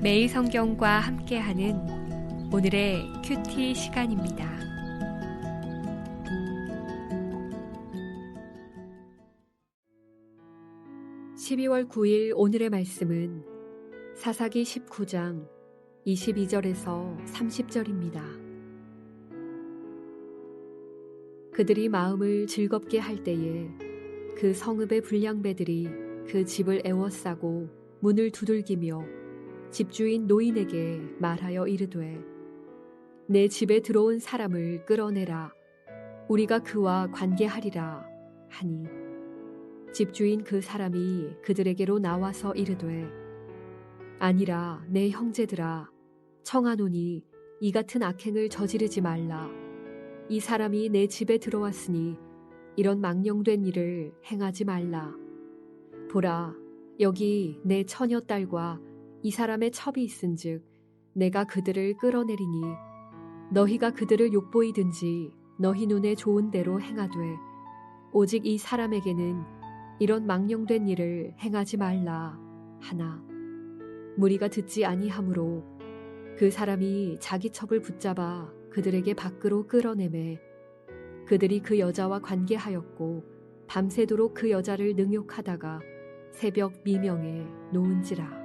매일 성경과 함께하는 오늘의 큐티 시간입니다. 12월 9일 오늘의 말씀은 사사기 19장 22절에서 30절입니다. 그들이 마음을 즐겁게 할 때에 그 성읍의 불량배들이 그 집을 애워싸고 문을 두들기며 집주인 노인에게 말하여 이르되 내 집에 들어온 사람을 끌어내라. 우리가 그와 관계하리라 하니 집주인 그 사람이 그들에게로 나와서 이르되 아니라 내 형제들아 청하노니 이 같은 악행을 저지르지 말라. 이 사람이 내 집에 들어왔으니 이런 망령된 일을 행하지 말라. 보라, 여기 내 처녀딸과 이 사람의 첩이 있은즉 내가 그들을 끌어내리니 너희가 그들을 욕보이든지 너희 눈에 좋은 대로 행하되 오직 이 사람에게는 이런 망령된 일을 행하지 말라 하나 무리가 듣지 아니하므로 그 사람이 자기 첩을 붙잡아 그들에게 밖으로 끌어내매 그들이 그 여자와 관계하였고 밤새도록 그 여자를 능욕하다가 새벽 미명에 놓은지라.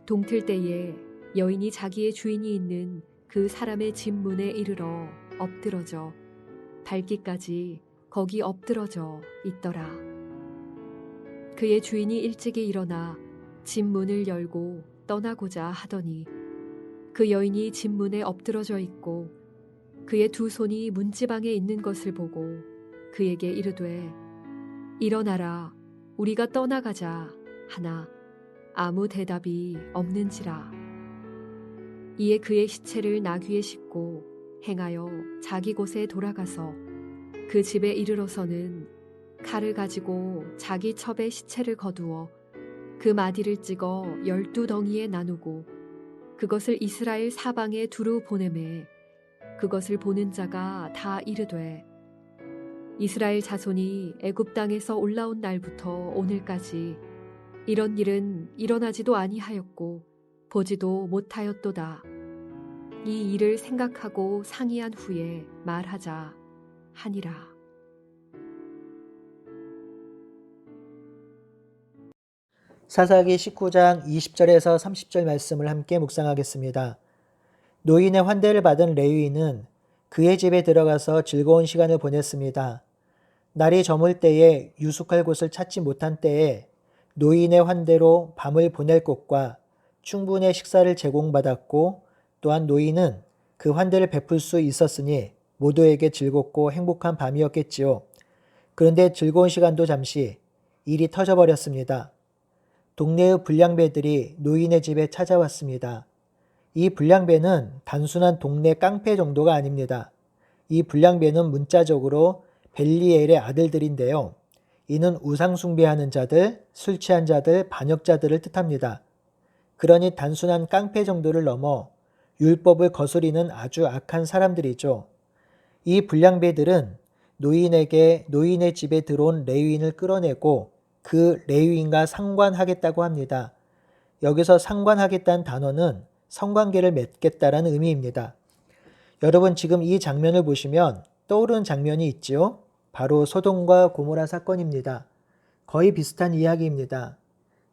동틀 때에 여인이 자기의 주인이 있는 그 사람의 집 문에 이르러 엎드러져 밟기까지 거기 엎드러져 있더라. 그의 주인이 일찍이 일어나 집 문을 열고 떠나고자 하더니 그 여인이 집 문에 엎드러져 있고 그의 두 손이 문지방에 있는 것을 보고 그에게 이르되 일어나라 우리가 떠나가자 하나 아무 대답이 없는지라. 이에 그의 시체를 나귀에 싣고 행하여 자기 곳에 돌아가서 그 집에 이르러서는 칼을 가지고 자기 첩의 시체를 거두어 그 마디를 찍어 12덩이에 나누고 그것을 이스라엘 사방에 두루 보내매 그것을 보는 자가 다 이르되 이스라엘 자손이 애굽 땅에서 올라온 날부터 오늘까지 이런 일은 일어나지도 아니하였고 보지도 못하였도다. 이 일을 생각하고 상의한 후에 말하자 하니라. 사사기 19장 20절에서 30절 말씀을 함께 묵상하겠습니다. 노인의 환대를 받은 레위인은 그의 집에 들어가서 즐거운 시간을 보냈습니다. 날이 저물 때에 유숙할 곳을 찾지 못한 때에 노인의 환대로 밤을 보낼 곳과 충분의 식사를 제공받았고 또한 노인은 그 환대를 베풀 수 있었으니 모두에게 즐겁고 행복한 밤이었겠지요. 그런데 즐거운 시간도 잠시 일이 터져버렸습니다. 동네의 불량배들이 노인의 집에 찾아왔습니다. 이 불량배는 단순한 동네 깡패 정도가 아닙니다. 이 불량배는 문자적으로 벨리엘의 아들들인데요. 이는 우상 숭배하는 자들, 술 취한 자들, 반역자들을 뜻합니다. 그러니 단순한 깡패 정도를 넘어 율법을 거스리는 아주 악한 사람들이죠. 이 불량배들은 노인의 집에 들어온 레위인을 끌어내고 그 레위인과 상관하겠다고 합니다. 여기서 상관하겠다는 단어는 성관계를 맺겠다라는 의미입니다. 여러분 지금 이 장면을 보시면 떠오르는 장면이 있지요? 바로 소돔과 고모라 사건입니다. 거의 비슷한 이야기입니다.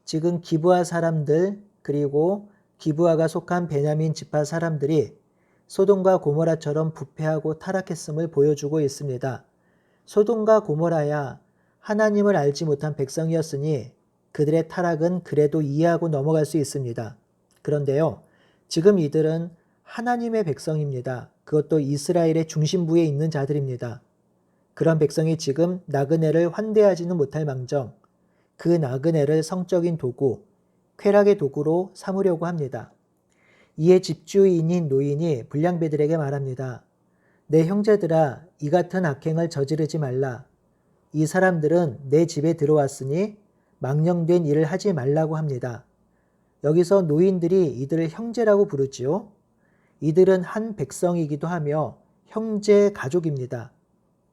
지금 기브아 사람들 그리고 기브아가 속한 베냐민 지파 사람들이 소돔과 고모라처럼 부패하고 타락했음을 보여주고 있습니다. 소돔과 고모라야 하나님을 알지 못한 백성이었으니 그들의 타락은 그래도 이해하고 넘어갈 수 있습니다. 그런데요, 지금 이들은 하나님의 백성입니다. 그것도 이스라엘의 중심부에 있는 자들입니다. 그런 백성이 지금 나그네를 환대하지는 못할 망정 그 나그네를 성적인 도구, 쾌락의 도구로 삼으려고 합니다. 이에 집주인인 노인이 불량배들에게 말합니다. 내 형제들아, 이 같은 악행을 저지르지 말라. 이 사람들은 내 집에 들어왔으니 망령된 일을 하지 말라고 합니다. 여기서 노인들이 이들을 형제라고 부르지요. 이들은 한 백성이기도 하며 형제 가족입니다.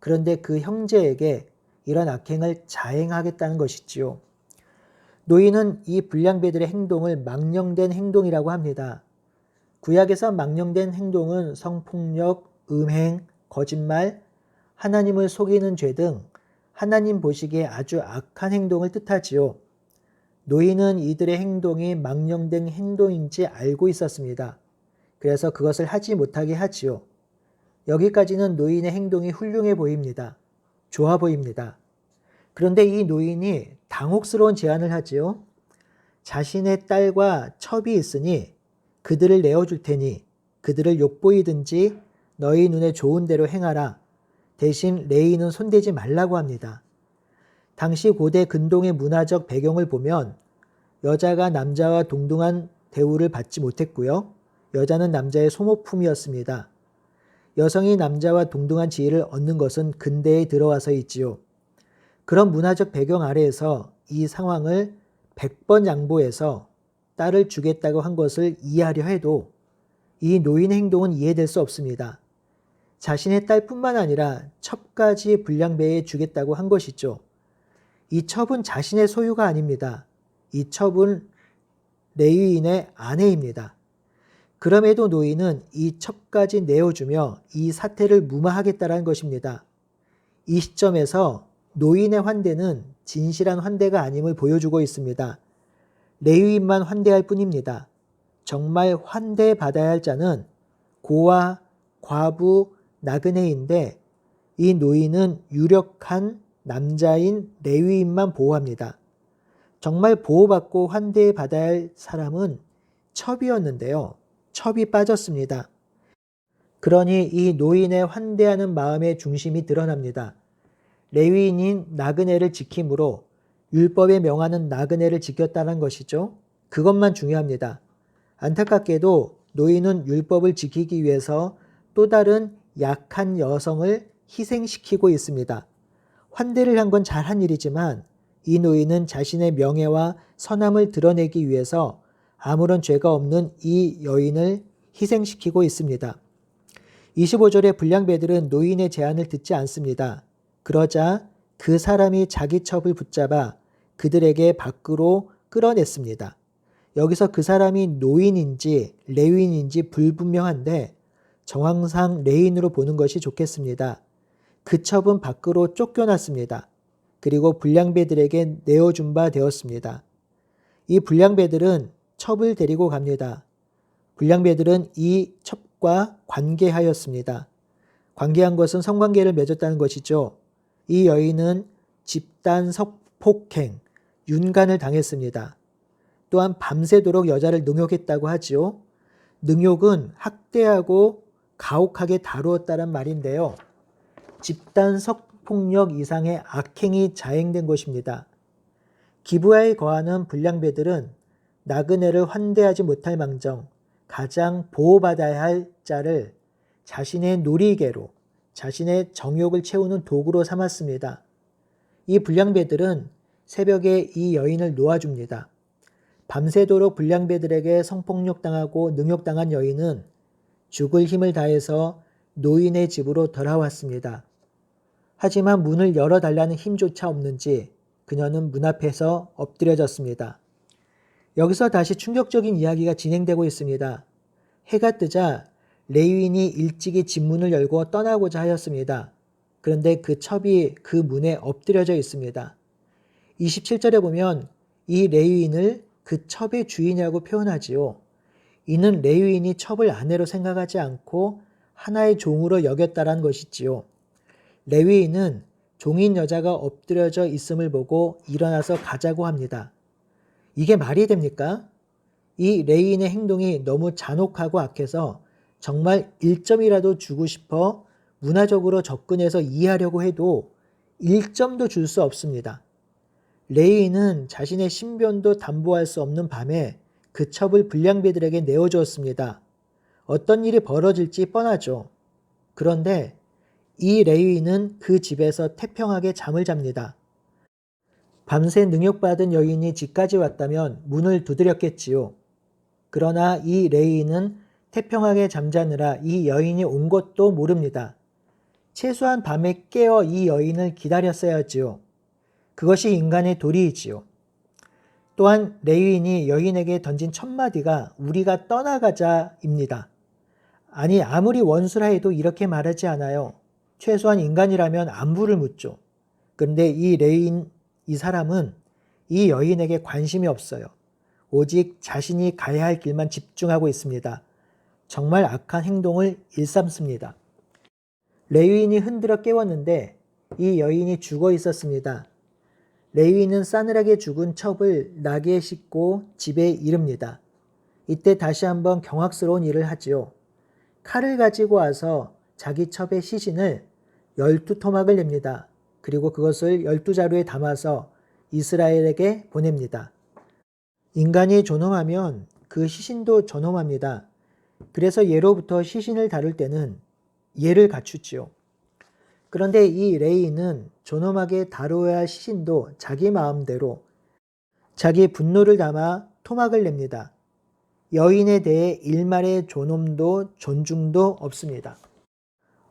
그런데 그 형제에게 이런 악행을 자행하겠다는 것이지요. 노인은 이 불량배들의 행동을 망령된 행동이라고 합니다. 구약에서 망령된 행동은 성폭력, 음행, 거짓말, 하나님을 속이는 죄 등 하나님 보시기에 아주 악한 행동을 뜻하지요. 노인은 이들의 행동이 망령된 행동인지 알고 있었습니다. 그래서 그것을 하지 못하게 하지요. 여기까지는 노인의 행동이 훌륭해 보입니다. 좋아 보입니다. 그런데 이 노인이 당혹스러운 제안을 하지요. 자신의 딸과 첩이 있으니 그들을 내어줄 테니 그들을 욕보이든지 너희 눈에 좋은 대로 행하라. 대신 레위인은 손대지 말라고 합니다. 당시 고대 근동의 문화적 배경을 보면 여자가 남자와 동등한 대우를 받지 못했고요. 여자는 남자의 소모품이었습니다. 여성이 남자와 동등한 지위를 얻는 것은 근대에 들어와서있지요. 그런 문화적 배경 아래에서 이 상황을 100번 양보해서 딸을 주겠다고 한 것을 이해하려 해도 이 노인의 행동은 이해될 수 없습니다. 자신의 딸뿐만 아니라 첩까지 불량배에 주겠다고 한 것이죠. 이 첩은 자신의 소유가 아닙니다. 이 첩은 레위인의 아내입니다. 그럼에도 노인은 이 첩까지 내어주며 이 사태를 무마하겠다는 것입니다. 이 시점에서 노인의 환대는 진실한 환대가 아님을 보여주고 있습니다. 레위인만 환대할 뿐입니다. 정말 환대받아야 할 자는 고아, 과부, 나그네인데 이 노인은 유력한 남자인 레위인만 보호합니다. 정말 보호받고 환대받아야 할 사람은 첩이었는데요. 첩이 빠졌습니다. 그러니 이 노인의 환대하는 마음의 중심이 드러납니다. 레위인인 나그네를 지킴으로 율법에 명하는 나그네를 지켰다는 것이죠. 그것만 중요합니다. 안타깝게도 노인은 율법을 지키기 위해서 또 다른 약한 여성을 희생시키고 있습니다. 환대를 한 건 잘한 일이지만 이 노인은 자신의 명예와 선함을 드러내기 위해서 아무런 죄가 없는 이 여인을 희생시키고 있습니다. 25절의 불량배들은 노인의 제안을 듣지 않습니다. 그러자 그 사람이 자기 첩을 붙잡아 그들에게 밖으로 끌어냈습니다. 여기서 그 사람이 노인인지 레위인인지 불분명한데 정황상 레위인으로 보는 것이 좋겠습니다. 그 첩은 밖으로 쫓겨났습니다. 그리고 불량배들에게 내어준 바 되었습니다. 이 불량배들은 첩을 데리고 갑니다. 불량배들은 이 첩과 관계하였습니다. 관계한 것은 성관계를 맺었다는 것이죠. 이 여인은 집단 성폭행, 윤간을 당했습니다. 또한 밤새도록 여자를 능욕했다고 하지요. 능욕은 학대하고 가혹하게 다루었다는 말인데요. 집단 성폭력 이상의 악행이 자행된 것입니다. 기브야에 거하는 불량배들은 나그네를 환대하지 못할 망정 가장 보호받아야 할 자를 자신의 놀이개로 자신의 정욕을 채우는 도구로 삼았습니다. 이 불량배들은 새벽에 이 여인을 놓아줍니다. 밤새도록 불량배들에게 성폭력당하고 능욕당한 여인은 죽을 힘을 다해서 노인의 집으로 돌아왔습니다. 하지만 문을 열어달라는 힘조차 없는지 그녀는 문 앞에서 엎드려졌습니다. 여기서 다시 충격적인 이야기가 진행되고 있습니다. 해가 뜨자 레위인이 일찍이 집문을 열고 떠나고자 하였습니다. 그런데 그 첩이 그 문에 엎드려져 있습니다. 27절에 보면 이 레위인을 그 첩의 주인이라고 표현하지요. 이는 레위인이 첩을 아내로 생각하지 않고 하나의 종으로 여겼다라는 것이지요. 레위인은 종인 여자가 엎드려져 있음을 보고 일어나서 가자고 합니다. 이게 말이 됩니까? 이 레위인의 행동이 너무 잔혹하고 악해서 정말 1점이라도 주고 싶어 문화적으로 접근해서 이해하려고 해도 1점도 줄 수 없습니다. 레위인은 자신의 신변도 담보할 수 없는 밤에 그 첩을 불량배들에게 내어주었습니다. 어떤 일이 벌어질지 뻔하죠. 그런데 이 레위인은 그 집에서 태평하게 잠을 잡니다. 밤새 능욕받은 여인이 집까지 왔다면 문을 두드렸겠지요. 그러나 이 레위인은 태평하게 잠자느라 이 여인이 온 것도 모릅니다. 최소한 밤에 깨어 이 여인을 기다렸어야지요. 그것이 인간의 도리이지요. 또한 레위인이 여인에게 던진 첫 마디가 우리가 떠나가자입니다. 아니 아무리 원수라 해도 이렇게 말하지 않아요. 최소한 인간이라면 안부를 묻죠. 그런데 이 레위인 이 사람은 이 여인에게 관심이 없어요. 오직 자신이 가야 할 길만 집중하고 있습니다. 정말 악한 행동을 일삼습니다. 레위인이 흔들어 깨웠는데 이 여인이 죽어 있었습니다. 레위인은 싸늘하게 죽은 첩을 나귀에 싣고 집에 이릅니다. 이때 다시 한번 경악스러운 일을 하지요. 칼을 가지고 와서 자기 첩의 시신을 12토막을 냅니다. 그리고 그것을 12자루에 담아서 이스라엘에게 보냅니다. 인간이 존엄하면 그 시신도 존엄합니다. 그래서 예로부터 시신을 다룰 때는 예를 갖추지요. 그런데 이 레위인은 존엄하게 다루어야 할 시신도 자기 마음대로 자기 분노를 담아 토막을 냅니다. 여인에 대해 일말의 존엄도 존중도 없습니다.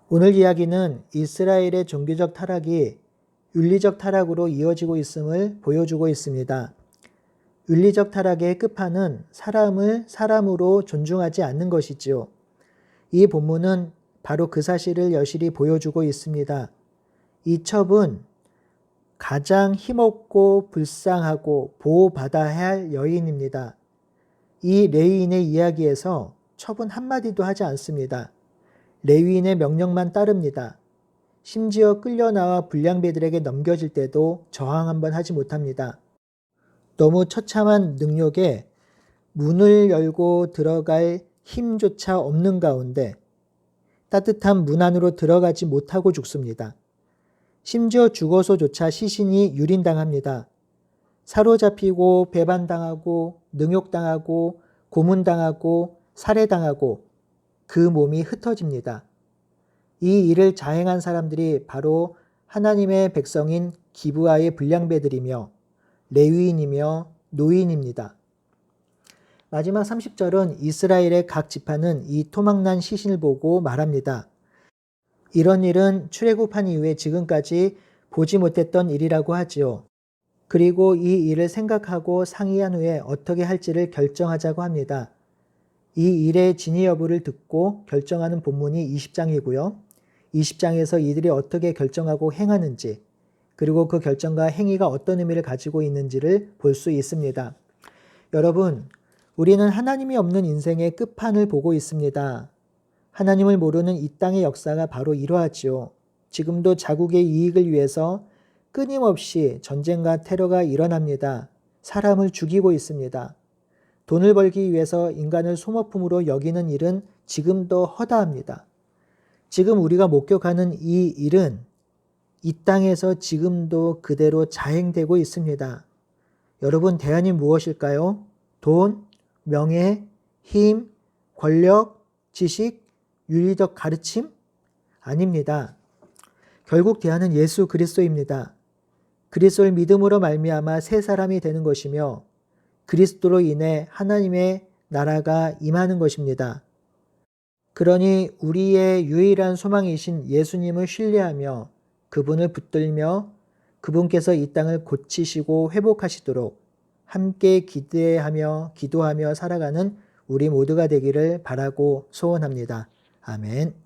오늘 이야기는 이스라엘의 종교적 타락이 윤리적 타락으로 이어지고 있음을 보여주고 있습니다. 윤리적 타락의 끝판은 사람을 사람으로 존중하지 않는 것이지요. 이 본문은 바로 그 사실을 여실히 보여주고 있습니다. 이 첩은 가장 힘없고 불쌍하고 보호받아야 할 여인입니다. 이 레위인의 이야기에서 첩은 한마디도 하지 않습니다. 레위인의 명령만 따릅니다. 심지어 끌려나와 불량배들에게 넘겨질 때도 저항 한번 하지 못합니다. 너무 처참한 능력에 문을 열고 들어갈 힘조차 없는 가운데 따뜻한 문 안으로 들어가지 못하고 죽습니다. 심지어 죽어서조차 시신이 유린당합니다. 사로잡히고 배반당하고 능욕당하고 고문당하고 살해당하고 그 몸이 흩어집니다. 이 일을 자행한 사람들이 바로 하나님의 백성인 기브아의 불량배들이며 레위인이며 노인입니다. 마지막 30절은 이스라엘의 각 지파는 이 토막난 시신을 보고 말합니다. 이런 일은 출애굽한 이후에 지금까지 보지 못했던 일이라고 하지요. 그리고 이 일을 생각하고 상의한 후에 어떻게 할지를 결정하자고 합니다. 이 일의 진위 여부를 듣고 결정하는 본문이 20장이고요. 20장에서 이들이 어떻게 결정하고 행하는지, 그리고 그 결정과 행위가 어떤 의미를 가지고 있는지를 볼 수 있습니다. 여러분, 우리는 하나님이 없는 인생의 끝판을 보고 있습니다. 하나님을 모르는 이 땅의 역사가 바로 이러하지요. 지금도 자국의 이익을 위해서 끊임없이 전쟁과 테러가 일어납니다. 사람을 죽이고 있습니다. 돈을 벌기 위해서 인간을 소모품으로 여기는 일은 지금도 허다합니다. 지금 우리가 목격하는 이 일은 이 땅에서 지금도 그대로 자행되고 있습니다. 여러분, 대안이 무엇일까요? 돈, 명예, 힘, 권력, 지식, 윤리적 가르침? 아닙니다. 결국 대안은 예수 그리스도입니다. 그리스도를 믿음으로 말미암아 새 사람이 되는 것이며 그리스도로 인해 하나님의 나라가 임하는 것입니다. 그러니 우리의 유일한 소망이신 예수님을 신뢰하며 그분을 붙들며 그분께서 이 땅을 고치시고 회복하시도록 함께 기대하며 기도하며 살아가는 우리 모두가 되기를 바라고 소원합니다. 아멘.